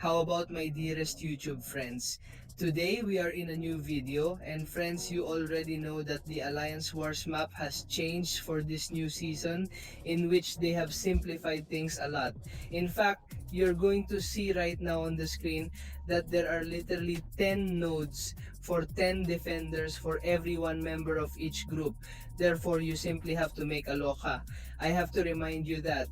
How about my dearest YouTube friends? Today we are in a new video, and friends, you already know that the Alliance Wars map has changed for this new season, in which they have simplified things a lot. In fact, you're going to see right now on the screen that there are literally 10 nodes for 10 defenders for every one member of each group. Therefore, you simply have to make a loka. I have to remind you that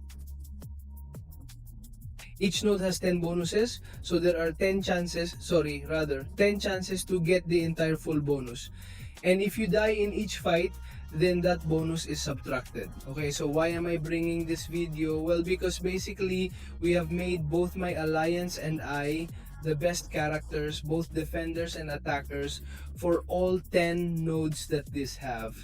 each node has 10 bonuses, so there are 10 chances, 10 chances to get the entire full bonus. And if you die in each fight, then that bonus is subtracted. Okay, so why am I bringing this video? Well, because basically, we have made both my alliance and I the best characters, both defenders and attackers, for all 10 nodes that this have.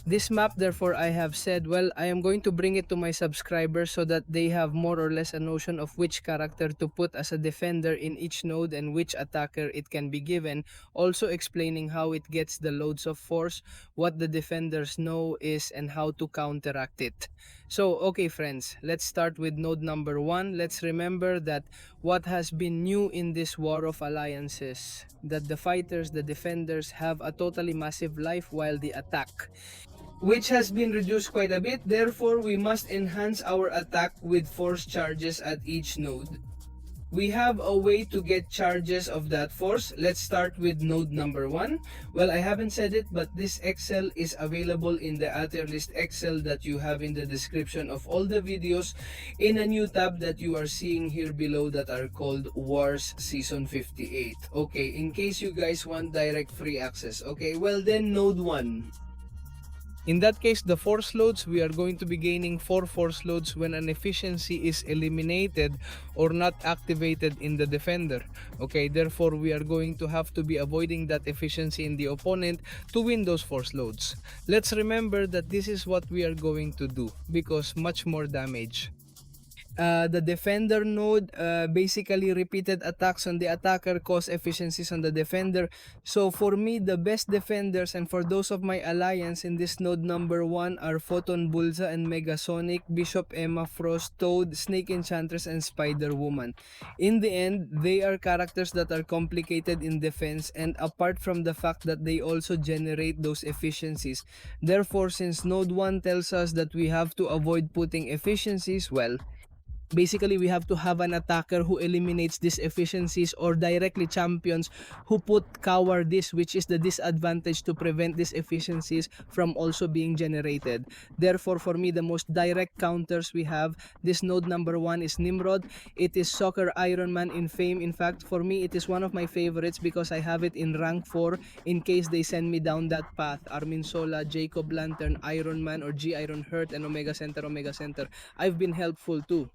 This map, therefore, I have said, well, I am going to bring it to my subscribers so that they have more or less a notion of which character to put as a defender in each node and which attacker it can be given. Also explaining how it gets the loads of force, what the defenders know is, and how to counteract it. So, okay friends, let's start with node number 1. Let's remember that what has been new in this War of Alliances, that the fighters, the defenders, have a totally massive life while the attack, which has been reduced quite a bit. Therefore, we must enhance our attack with force charges at each node. We have a way to get charges of that force. Let's start with node number 1. Well, I haven't said it, but this Excel is available in the tier list Excel that you have in the description of all the videos in a new tab that you are seeing here below that are called Wars Season 58. Okay, in case you guys want direct free access. Okay, well then node 1. In that case, the force loads, we are going to be gaining 4 force loads when an efficiency is eliminated or not activated in the defender. Okay, therefore we are going to have to be avoiding that efficiency in the opponent to win those force loads. Let's remember that this is what we are going to do because much more damage. The defender node, basically repeated attacks on the attacker cause efficiencies on the defender. So for me, the best defenders and for those of my alliance in this node number 1 are Photon Bulza and Megasonic, Bishop Emma, Frost, Toad, Snake Enchantress, and Spider Woman. In the end, they are characters that are complicated in defense, and apart from the fact that they also generate those efficiencies. Therefore, since node 1 tells us that we have to avoid putting efficiencies, well, basically we have to have an attacker who eliminates these efficiencies or directly champions who put cowardice, which is the disadvantage to prevent these efficiencies from also being generated. Therefore, for me, the most direct counters we have, this node number 1 is Nimrod. It is Soccer Iron Man in fame. In fact, for me, it is one of my favorites because I have it in rank 4 in case they send me down that path. Armin Sola, Jacob Lantern, Iron Man, or G Iron Hurt, and Omega Center, Omega Center. I've been helpful too,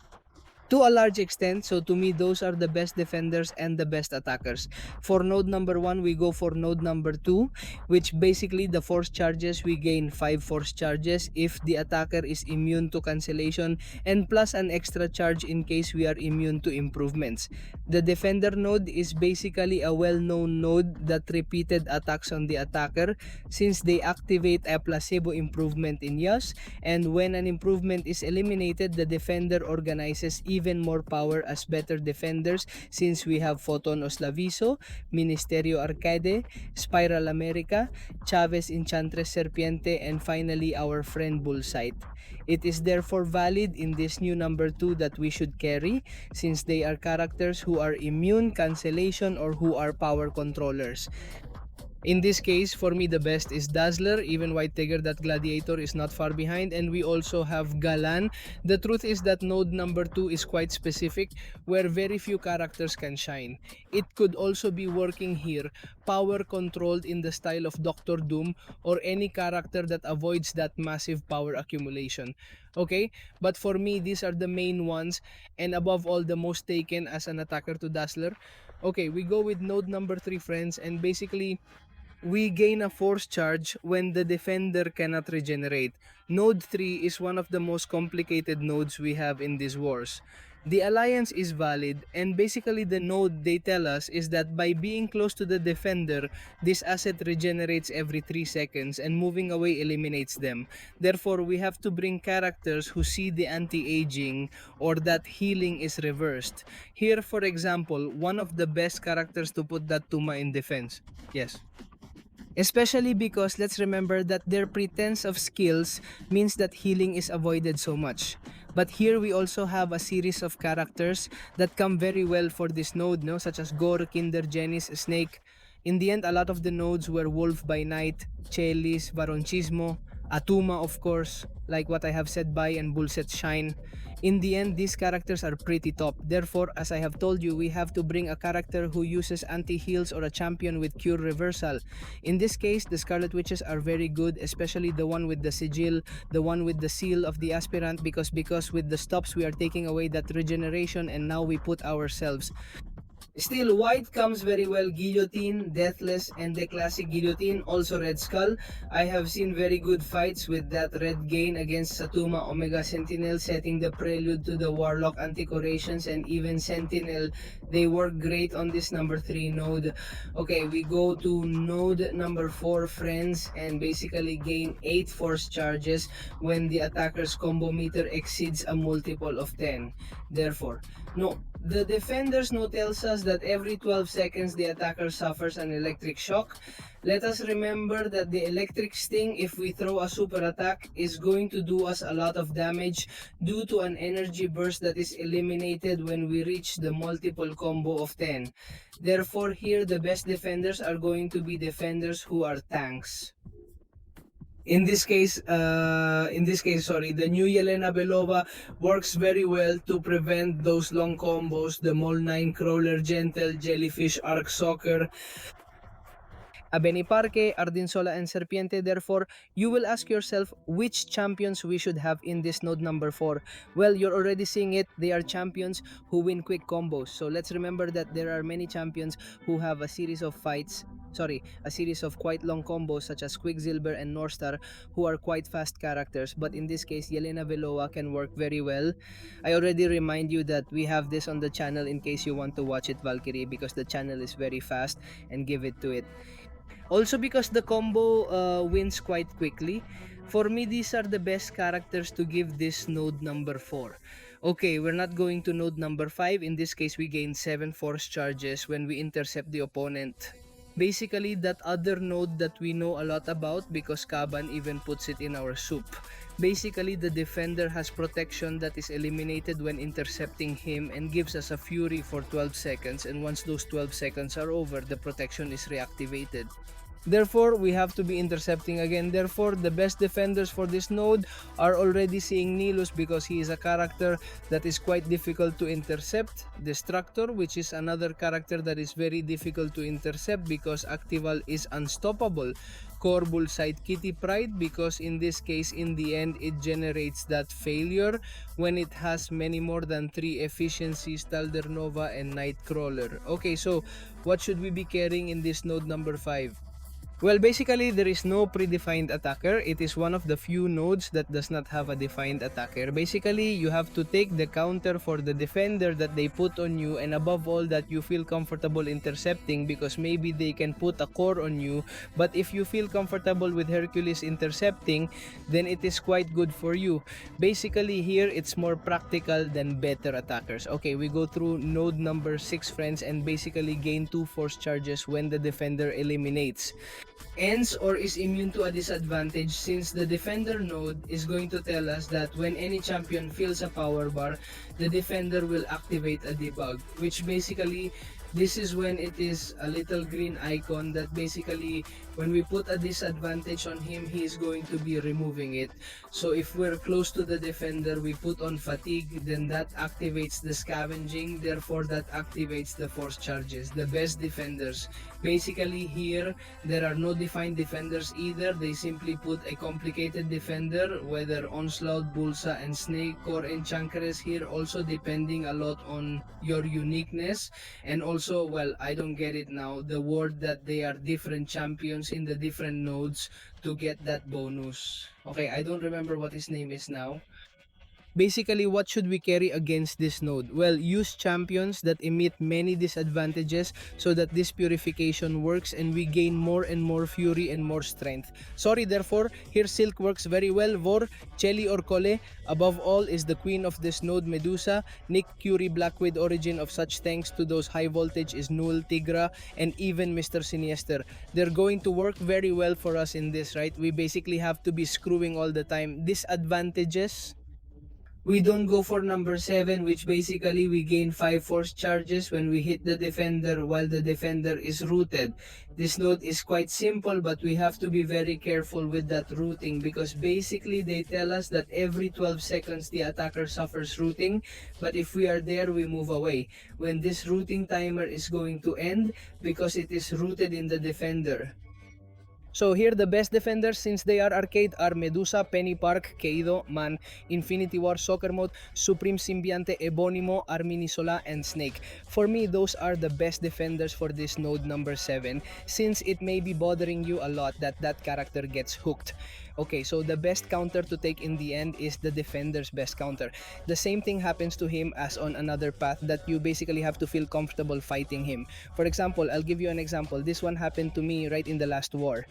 to a large extent. So to me, those are the best defenders and the best attackers. For node number 1, we go for node number 2, which basically the force charges, we gain 5 force charges if the attacker is immune to cancellation, and plus an extra charge in case we are immune to improvements. The defender node is basically a well-known node that repeated attacks on the attacker since they activate a placebo improvement in Yas, and when an improvement is eliminated, the defender organizes even more power as better defenders since we have Photon Oslaviso, Ministerio Arcade, Spiral America, Chavez Enchantress Serpiente, and finally our friend Bullsite. It is therefore valid in this new number 2 that we should carry since they are characters who are immune, cancellation, or who are power controllers. In this case, for me, the best is Dazzler. Even White Tiger, that Gladiator, is not far behind. And we also have Galan. The truth is that node number 2 is quite specific, where very few characters can shine. It could also be working here, power controlled in the style of Doctor Doom, or any character that avoids that massive power accumulation. Okay, but for me, these are the main ones, and above all, the most taken as an attacker to Dazzler. Okay, we go with node number 3, friends, and basically we gain a force charge when the defender cannot regenerate. Node 3 is one of the most complicated nodes we have in these wars. The alliance is valid, and basically the node they tell us is that by being close to the defender, this asset regenerates every 3 seconds and moving away eliminates them. Therefore, we have to bring characters who see the anti-aging or that healing is reversed. Here, for example, one of the best characters to put that Tuma in defense. Yes. Especially because let's remember that their pretense of skills means that healing is avoided so much. But here we also have a series of characters that come very well for this node, no? Such as Gore, Kinder, Genis, Snake. In the end, a lot of the nodes were Wolf by Night, Chelis, Varonchismo, Atuma of course, like what I have said by and Bullset Shine. In the end, these characters are pretty top. Therefore, as I have told you, we have to bring a character who uses anti-heals or a champion with cure reversal. In this case, the Scarlet Witches are very good, especially the one with the sigil, the one with the seal of the aspirant, because with the stops we are taking away that regeneration and now we put ourselves. Still, white comes very well. Guillotine, Deathless, and the classic Guillotine, also Red Skull. I have seen very good fights with that red gain against Satuma Omega Sentinel, setting the prelude to the Warlock Anticorations and even Sentinel. They work great on this number 3 node. Okay, we go to node number 4, Friends, and basically gain 8 force charges when the attacker's combo meter exceeds a multiple of 10. Therefore, no, the defender's note tells us that every 12 seconds the attacker suffers an electric shock. Let us remember that the electric sting, if we throw a super attack, is going to do us a lot of damage due to an energy burst that is eliminated when we reach the multiple combo of 10. Therefore, here the best defenders are going to be defenders who are tanks. In this case, the new Yelena Belova works very well to prevent those long combos, the Mol 9 Crawler Gentle, Jellyfish Arc Soccer, Abeniparque, Ardinsola, and Serpiente. Therefore, you will ask yourself which champions we should have in this node number 4. Well, you're already seeing it. They are champions who win quick combos. So let's remember that there are many champions who have a series of quite long combos such as Quicksilver and Northstar, who are quite fast characters. But in this case, Yelena Veloa can work very well. I already remind you that we have this on the channel in case you want to watch it, Valkyrie, because the channel is very fast, and give it to it. Also because the combo wins quite quickly. For me, these are the best characters to give this node number 4. Okay, we're not going to node number 5. In this case, we gain 7 force charges when we intercept the opponent. Basically, that other node that we know a lot about because Kaban even puts it in our soup. Basically, the defender has protection that is eliminated when intercepting him and gives us a fury for 12 seconds, and once those 12 seconds are over, the protection is reactivated. Therefore, we have to be intercepting again. Therefore, the best defenders for this node are already seeing Nilus because he is a character that is quite difficult to intercept. Destructor, which is another character that is very difficult to intercept because Actival is unstoppable. Corbul Sight Kitty Pride, because in this case, in the end, it generates that failure when it has many more than 3 efficiencies, Taldernova and Nightcrawler. Okay, so what should we be carrying in this node number 5? Well, basically, there is no predefined attacker. It is one of the few nodes that does not have a defined attacker. Basically, you have to take the counter for the defender that they put on you, and above all that you feel comfortable intercepting, because maybe they can put a core on you, but if you feel comfortable with Hercules intercepting, then it is quite good for you. Basically, here it's more practical than better attackers. Okay, we go through node number 6, friends, and basically gain 2 force charges when the defender eliminates. Ends or is immune to a disadvantage, since the defender node is going to tell us that when any champion feels a power bar, the defender will activate a debug, which basically this is when it is a little green icon that basically when we put a disadvantage on him, he is going to be removing it. So if we're close to the defender, we put on fatigue, then that activates the scavenging, therefore that activates the force charges. The best defenders, basically here there are no defined defenders either. They simply put a complicated defender, whether Onslaught, Bulsa, and Snake, Core, and Chankres here, also depending a lot on your uniqueness. And also, well, I don't get it now, the word that they are different champions champions in the different nodes to get that bonus. Okay, I don't remember what his name is now. Basically, what should we carry against this node? Well, use champions that emit many disadvantages so that this purification works and we gain more and more fury and more strength. Sorry, therefore, here Silk works very well. Vor, Chelly or Kole, above all, is the queen of this node, Medusa. Nick, Curie, Blackwood, origin of such thanks to those high voltage is Null, Tigra, and even Mr. Sinister. They're going to work very well for us in this, right? We basically have to be screwing all the time. Disadvantages, we don't go for number 7, which basically we gain 5 force charges when we hit the defender while the defender is rooted. This node is quite simple, but we have to be very careful with that rooting because basically they tell us that every 12 seconds the attacker suffers rooting, but if we are there we move away. When this rooting timer is going to end because it is rooted in the defender. So here the best defenders since they are arcade are Medusa, Penny Park, Keido, Man, Infinity War, Soccer Mode, Supreme Symbiante, Ebonimo, Arminisola, and Snake. For me, those are the best defenders for this node number 7 since it may be bothering you a lot that that character gets hooked. Okay, so the best counter to take in the end is the defender's best counter. The same thing happens to him as on another path that you basically have to feel comfortable fighting him. For example, I'll give you an example. This one happened to me right in the last war.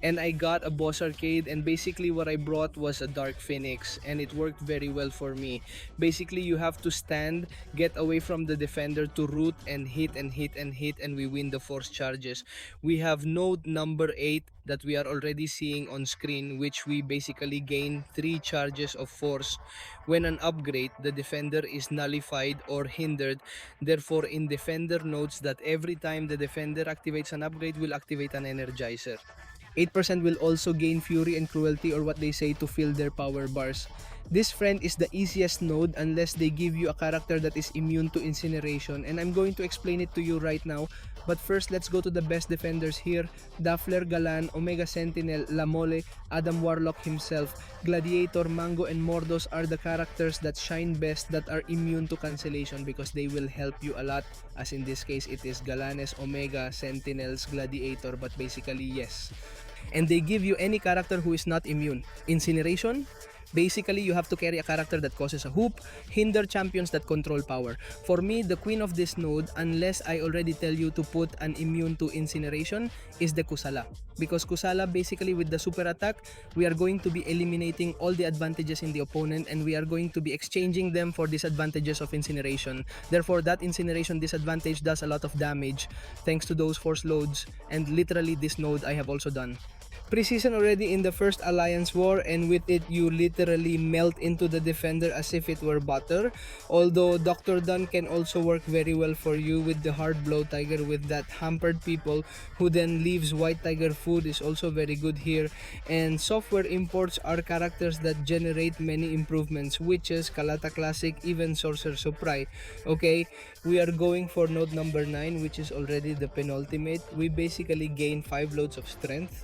And I got a boss arcade, and basically what I brought was a Dark Phoenix, and it worked very well for me. Basically you have to stand, get away from the defender to root and hit and hit and hit, and we win the force charges. We have node number 8 that we are already seeing on screen, which we basically gain 3 charges of force. When an upgrade, the defender is nullified or hindered. Therefore in defender nodes that every time the defender activates an upgrade will activate an energizer. 8% will also gain fury and cruelty, or what they say, to fill their power bars. This friend is the easiest node unless they give you a character that is immune to incineration, and I'm going to explain it to you right now. But first, let's go to the best defenders here. Daffler, Galan, Omega Sentinel, Lamole, Adam Warlock himself, Gladiator, Mango, and Mordos are the characters that shine best that are immune to cancellation because they will help you a lot. As in this case, it is Galanes, Omega, Sentinels, Gladiator, but basically yes. And they give you any character who is not immune. Incineration, basically you have to carry a character that causes a hoop, hinder champions that control power. For me, the queen of this node, unless I already tell you to put an immune to incineration, is the Kusala. Because Kusala, basically with the super attack, we are going to be eliminating all the advantages in the opponent, and we are going to be exchanging them for disadvantages of incineration. Therefore, that incineration disadvantage does a lot of damage thanks to those force loads, and literally this node I have also done. Precision already in the first alliance war, and with it you literally melt into the defender as if it were butter. Although Dr. Dunn can also work very well for you with the hard blow tiger, with that hampered people who then leaves white tiger food is also very good here. And software imports are characters that generate many improvements, witches, Kalata Classic, even Sorcerer Suprai. Okay, we are going for node number 9, which is already the penultimate. We basically gain 5 loads of strength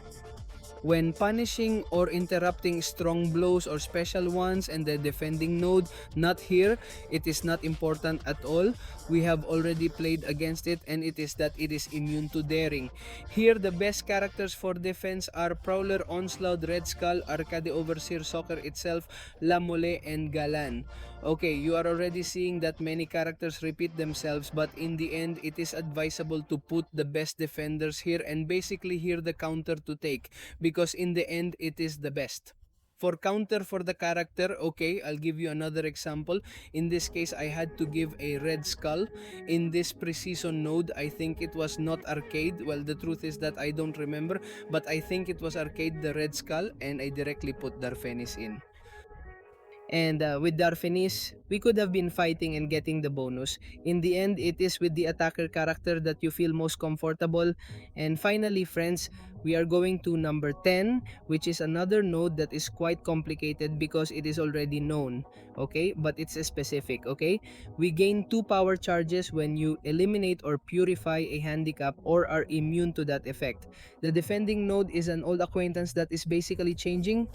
when punishing or interrupting strong blows or special ones, and the defending node. Not here, it is not important at all. We have already played against it, and it is that it is immune to daring. Here the best characters for defense are Prowler, Onslaught, Red Skull, Arcade Overseer, Soccer itself, La Mole, and Galan. Okay, you are already seeing that many characters repeat themselves, but in the end it is advisable to put the best defenders here, and basically here the counter to take, because in the end it is the best. For counter for the character, okay, I'll give you another example. In this case, I had to give a Red Skull. In this pre-season node, I think it was not arcade. Well, the truth is that I don't remember, but I think it was arcade, the Red Skull, and I directly put Darphenis in. And with Darphenis, we could have been fighting and getting the bonus. In the end, it is with the attacker character that you feel most comfortable. And finally, friends, we are going to number 10, which is another node that is quite complicated because it is already known, okay? But it's specific, okay? We gain 2 power charges when you eliminate or purify a handicap or are immune to that effect. The defending node is an old acquaintance that is basically changing.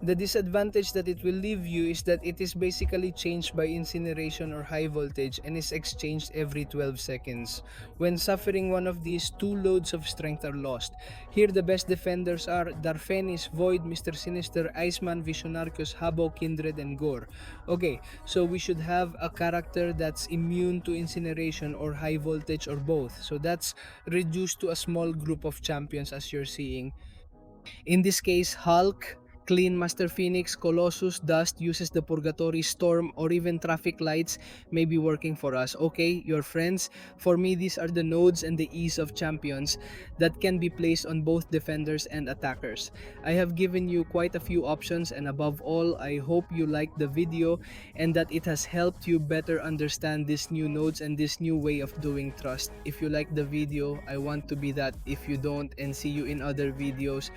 The disadvantage that it will leave you is that it is basically changed by incineration or high voltage and is exchanged every 12 seconds. When suffering one of these, two loads of strength are lost. Here the best defenders are Darphenis, Void, Mr. Sinister, Iceman, Visionarchus, Habo, Kindred, and Gore. Okay, so we should have a character that's immune to incineration or high voltage or both. So that's reduced to a small group of champions as you're seeing. In this case, Hulk, Clean Master Phoenix, Colossus, Dust uses the Purgatory Storm, or even Traffic Lights may be working for us. Okay, your friends, for me these are the nodes and the ease of champions that can be placed on both defenders and attackers. I have given you quite a few options, and above all, I hope you liked the video and that it has helped you better understand these new nodes and this new way of doing trust. If you like the video, I want to be that. If you don't, and see you in other videos,